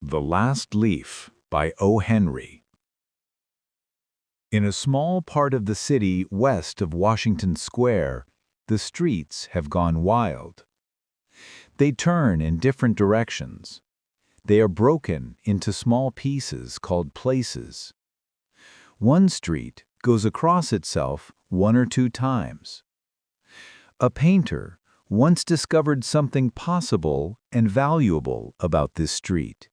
The Last Leaf by O.Henry. In a small part of the city west of Washington Square, the streets have gone wild. They turn in different directions. They are broken into small pieces called places. One street goes across itself one or two times. A painter once discovered something possible and valuable about this street.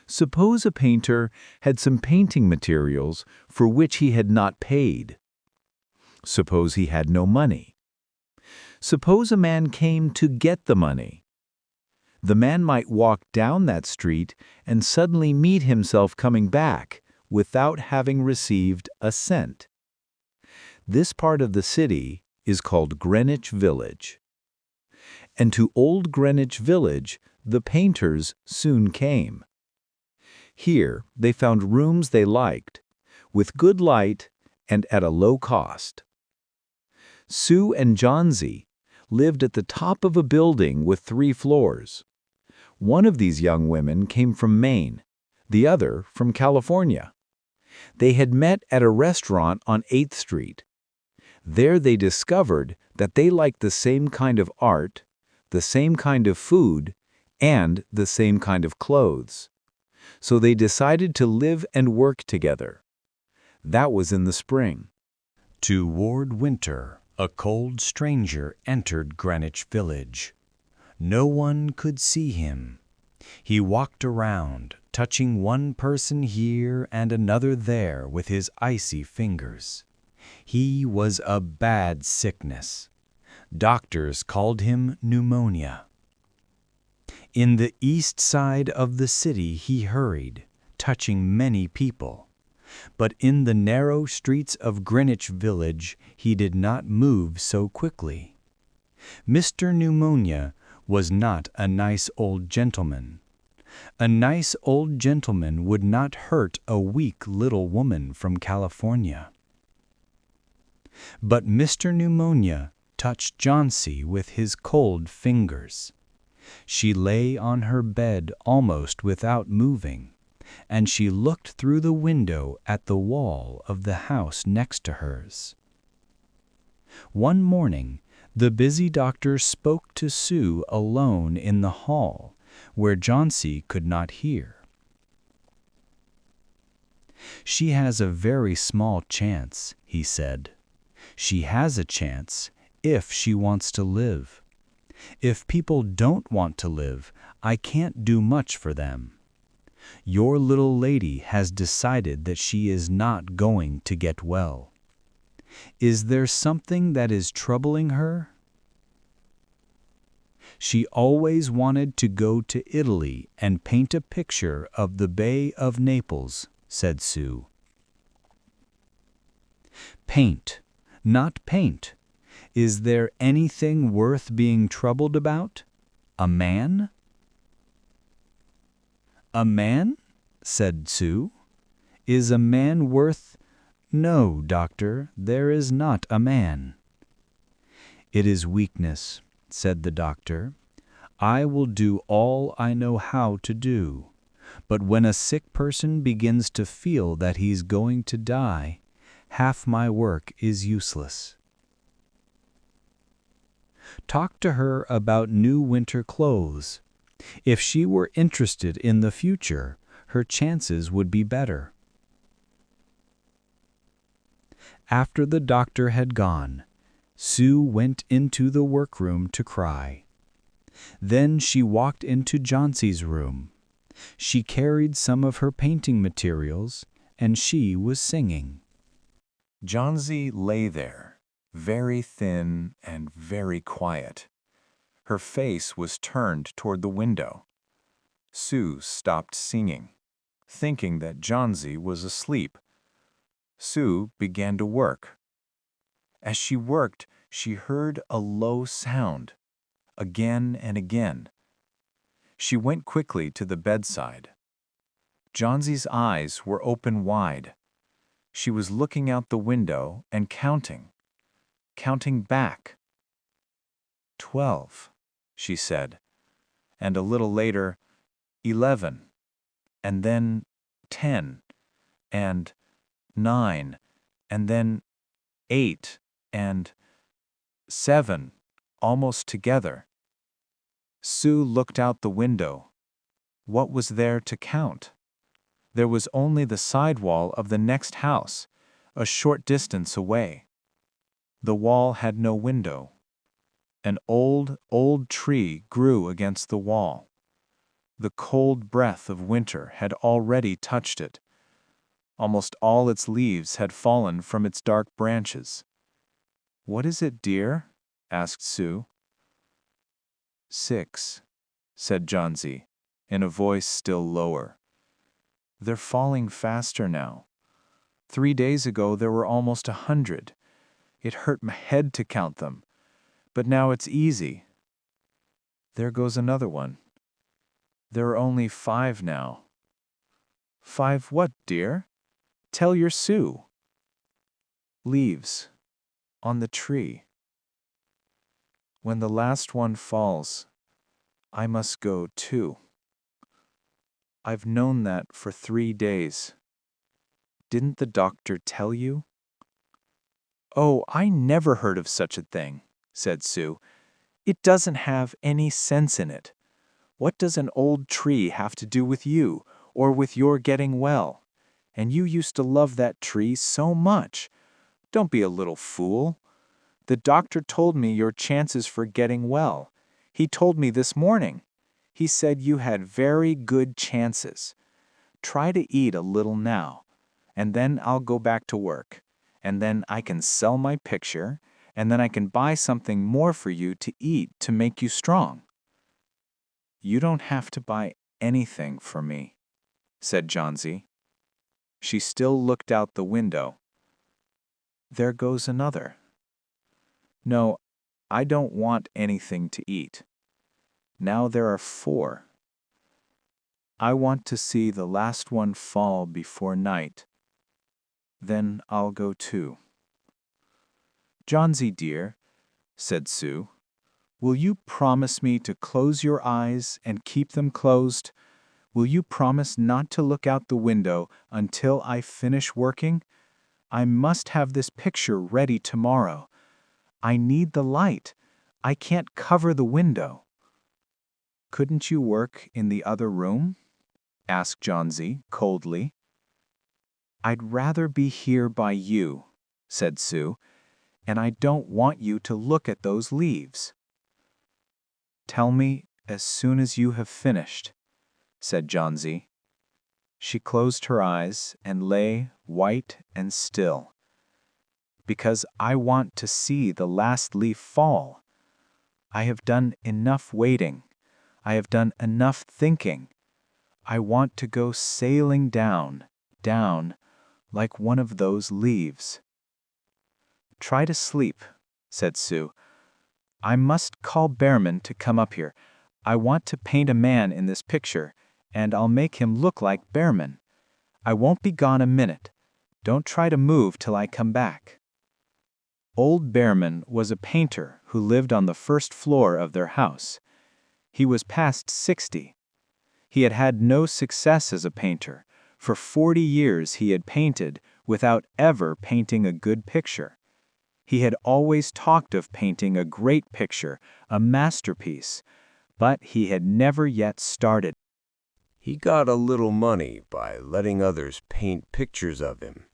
Suppose a painter had some painting materials for which he had not paid. Suppose he had no money. Suppose a man came to get the money. The man might walk down that street and suddenly meet himself coming back without having received a cent. This part of the city is called Greenwich Village. And to old Greenwich Village, the painters soon came. Here they found rooms they liked, with good light and at a low cost. Sue and Johnsy lived at the top of a building with 3 floors. One of these young women came from Maine, the other from California. They had met at a restaurant on 8th Street. There they discovered that they liked the same kind of art, the same kind of food, and the same kind of clothes. So they decided to live and work together. That was in the spring. Toward winter, a cold stranger entered Greenwich Village. No one could see him. He walked around, touching one person here and another there with his icy fingers. He was a bad sickness. Doctors called him pneumonia. In the east side of the city he hurried, touching many people. But in the narrow streets of Greenwich Village he did not move so quickly. Mr. Pneumonia was not a nice old gentleman. A nice old gentleman would not hurt a weak little woman from California. But Mr. Pneumonia touched Johnsy with his cold fingers. She lay on her bed almost without moving, and she looked through the window at the wall of the house next to hers. One morning, the busy doctor spoke to Sue alone in the hall, where Johnsy could not hear. "She has a very small chance," he said. "She has a chance if she wants to live. If people don't want to live, I can't do much for them. Your little lady has decided that she is not going to get well. Is there something that is troubling her?" "She always wanted to go to Italy and paint a picture of the Bay of Naples," said Sue. "Paint, not paint. Is there anything worth being troubled about? A man?" "A man?" said Sue. "Is a man worth—" "No, doctor, there is not a man." "It is weakness," said the doctor. "I will do all I know how to do. But when a sick person begins to feel that he's going to die, half my work is useless." Talk to her about new winter clothes. If she were interested in the future, her chances would be better. After the doctor had gone, Sue went into the workroom to cry. Then she walked into Johnsy's room. She carried some of her painting materials, and she was singing. Johnsy lay there, very thin and very quiet. Her face was turned toward the window. Sue stopped singing, thinking that Johnsy was asleep. Sue began to work. As she worked, she heard a low sound, again and again. She went quickly to the bedside. Johnsy's eyes were open wide. She was looking out the window and counting back. 12, she said, and a little later, 11, and then 10, and 9, and then 8, and 7, almost together. Sue looked out the window. What was there to count? There was only the side wall of the next house, a short distance away. The wall had no window. An old tree grew against the wall. The cold breath of winter had already touched it. Almost all its leaves had fallen from its dark branches. "What is it, dear?" asked Sue. 6, said Johnsy, in a voice still lower. "They're falling faster now. 3 days ago there were almost 100. It hurt my head to count them, but now it's easy. There goes another one. There are only 5 now." "5 what, dear? Tell your Sue." "Leaves. On the tree. When the last one falls, I must go too. I've known that for 3 days. Didn't the doctor tell you?" "Oh, I never heard of such a thing," said Sue. "It doesn't have any sense in it. What does an old tree have to do with you, or with your getting well? And you used to love that tree so much. Don't be a little fool. The doctor told me your chances for getting well. He told me this morning. He said you had very good chances. Try to eat a little now, and then I'll go back to work, and then I can sell my picture, and then I can buy something more for you to eat to make you strong." "You don't have to buy anything for me," said Johnsy. She still looked out the window. "There goes another. No, I don't want anything to eat. Now there are 4. I want to see the last one fall before night. Then I'll go too." "Johnsy dear," said Sue, "will you promise me to close your eyes and keep them closed? Will you promise not to look out the window until I finish working? I must have this picture ready tomorrow. I need the light. I can't cover the window." "Couldn't you work in the other room?" asked Johnsy coldly. "I'd rather be here by you," said Sue, "and I don't want you to look at those leaves." "Tell me as soon as you have finished," said Johnsy. She closed her eyes and lay white and still. "Because I want to see the last leaf fall. I have done enough waiting. I have done enough thinking. I want to go sailing down, down, like one of those leaves." "Try to sleep," said Sue. "I must call Behrman to come up here. I want to paint a man in this picture, and I'll make him look like Behrman. I won't be gone a minute. Don't try to move till I come back." Old Behrman was a painter who lived on the first floor of their house. He was past 60. He had had no success as a painter. For 40 years he had painted without ever painting a good picture. He had always talked of painting a great picture, a masterpiece, but he had never yet started. He got a little money by letting others paint pictures of him.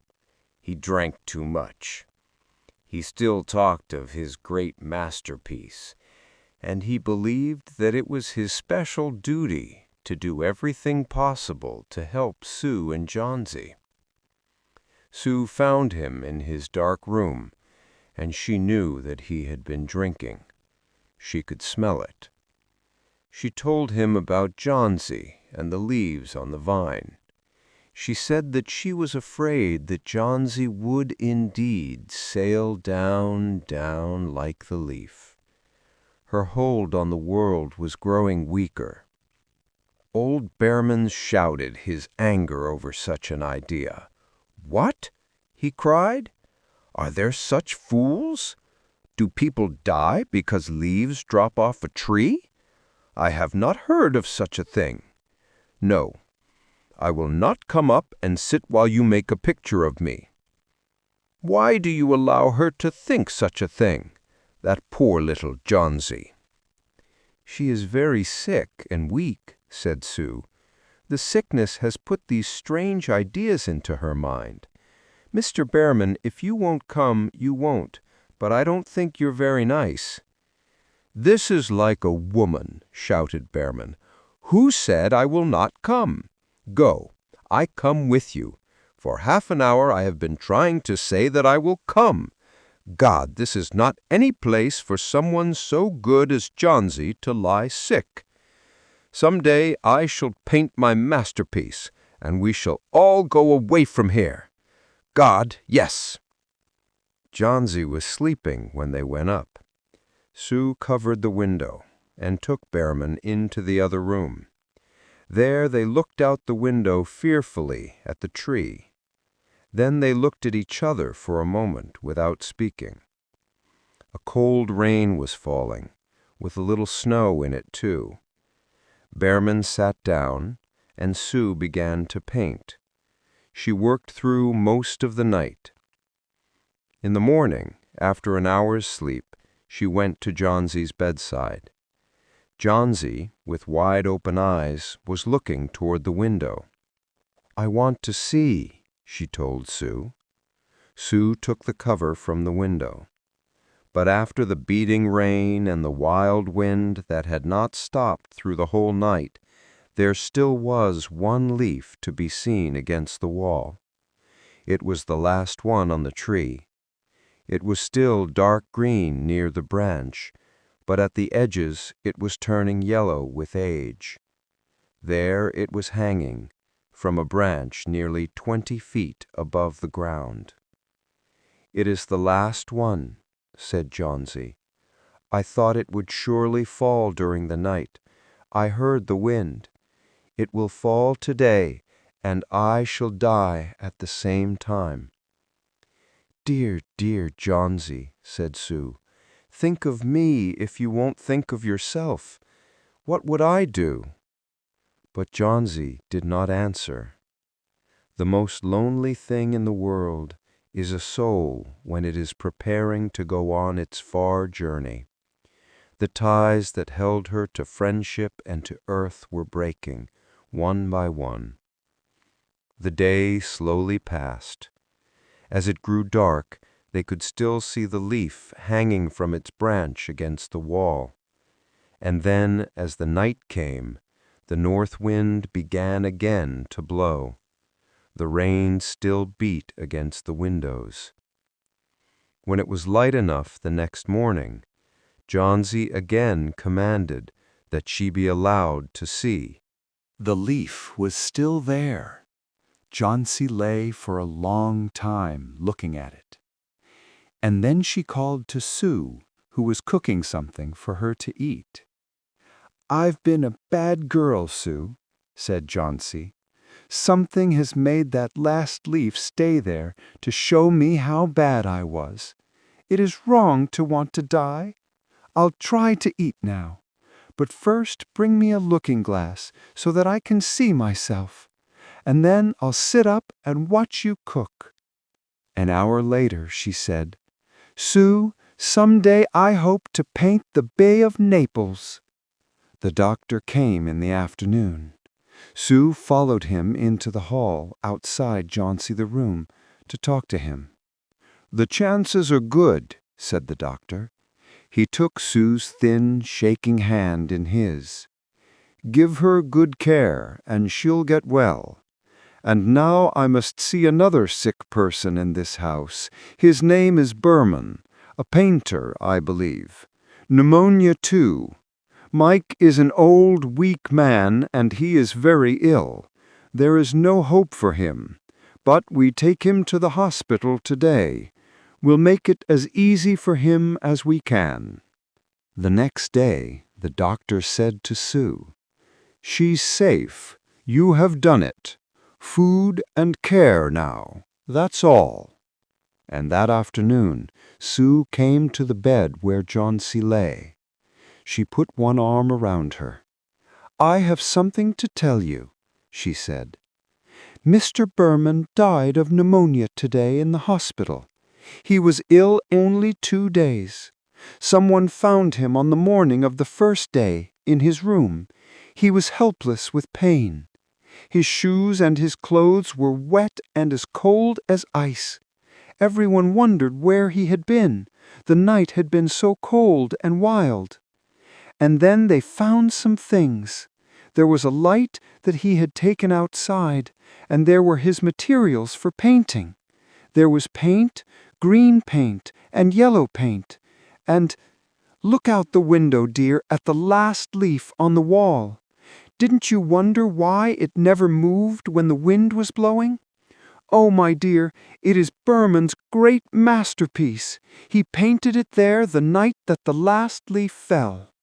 He drank too much. He still talked of his great masterpiece, and he believed that it was his special duty to do everything possible to help Sue and Johnsy. Sue found him in his dark room, and she knew that he had been drinking. She could smell it. She told him about Johnsy and the leaves on the vine. She said that she was afraid that Johnsy would indeed sail down, down like the leaf. Her hold on the world was growing weaker. Old Behrman shouted his anger over such an idea. "What?" he cried. "Are there such fools? Do people die because leaves drop off a tree? I have not heard of such a thing. No, I will not come up and sit while you make a picture of me. Why do you allow her to think such a thing, that poor little Johnsy?" "She is very sick and weak," said Sue. "The sickness has put these strange ideas into her mind. Mr. Behrman, if you won't come, you won't, but I don't think you're very nice." "This is like a woman," shouted Behrman. "Who said I will not come? Go, I come with you. For half an hour I have been trying to say that I will come. God, this is not any place for someone so good as Johnsy to lie sick. Some day I shall paint my masterpiece, and we shall all go away from here. God, yes." Johnsy was sleeping when they went up. Sue covered the window and took Behrman into the other room. There they looked out the window fearfully at the tree. Then they looked at each other for a moment without speaking. A cold rain was falling, with a little snow in it too. Behrman sat down, and Sue began to paint. She worked through most of the night. In the morning, after an hour's sleep, she went to Johnsy's bedside. Johnsy, with wide-open eyes, was looking toward the window. "I want to see," she told Sue. Sue took the cover from the window. But after the beating rain and the wild wind that had not stopped through the whole night, there still was one leaf to be seen against the wall. It was the last one on the tree. It was still dark green near the branch, but at the edges it was turning yellow with age. There it was hanging, from a branch nearly 20 feet above the ground. "It is the last one," said Johnsy. "I thought it would surely fall during the night. I heard the wind. It will fall today, and I shall die at the same time." "Dear, dear Johnsy," said Sue, "think of me if you won't think of yourself. What would I do?" But Johnsy did not answer. The most lonely thing in the world is a soul when it is preparing to go on its far journey. The ties that held her to friendship and to earth were breaking, one by one. The day slowly passed. As it grew dark, they could still see the leaf hanging from its branch against the wall. And then, as the night came, the north wind began again to blow. The rain still beat against the windows. When it was light enough the next morning, Johnsy again commanded that she be allowed to see. The leaf was still there. Johnsy lay for a long time looking at it. And then she called to Sue, who was cooking something for her to eat. "I've been a bad girl, Sue," said Johnsy. "Something has made that last leaf stay there to show me how bad I was. It is wrong to want to die. I'll try to eat now. But first bring me a looking-glass so that I can see myself. And then I'll sit up and watch you cook." An hour later she said, "Sue, some day I hope to paint the Bay of Naples." The doctor came in the afternoon. Sue followed him into the hall outside Johnsy the room to talk to him. "The chances are good," said the doctor. He took Sue's thin, shaking hand in his. "Give her good care, and she'll get well. And now I must see another sick person in this house. His name is Behrman, a painter, I believe. Pneumonia, too. Mike is an old, weak man, and he is very ill. There is no hope for him, but we take him to the hospital today. We'll make it as easy for him as we can." The next day, the doctor said to Sue, "She's safe. You have done it. Food and care now. That's all." And that afternoon, Sue came to the bed where Johnsy lay. She put one arm around her. "I have something to tell you," she said. "Mr. Berman died of pneumonia today in the hospital. He was ill only 2 days. Someone found him on the morning of the first day, in his room. He was helpless with pain. His shoes and his clothes were wet and as cold as ice. Everyone wondered where he had been. The night had been so cold and wild. And then they found some things. There was a light that he had taken outside, and there were his materials for painting. There was paint, green paint, and yellow paint, and look out the window, dear, at the last leaf on the wall. Didn't you wonder why it never moved when the wind was blowing? Oh, my dear, it is Berman's great masterpiece. He painted it there the night that the last leaf fell."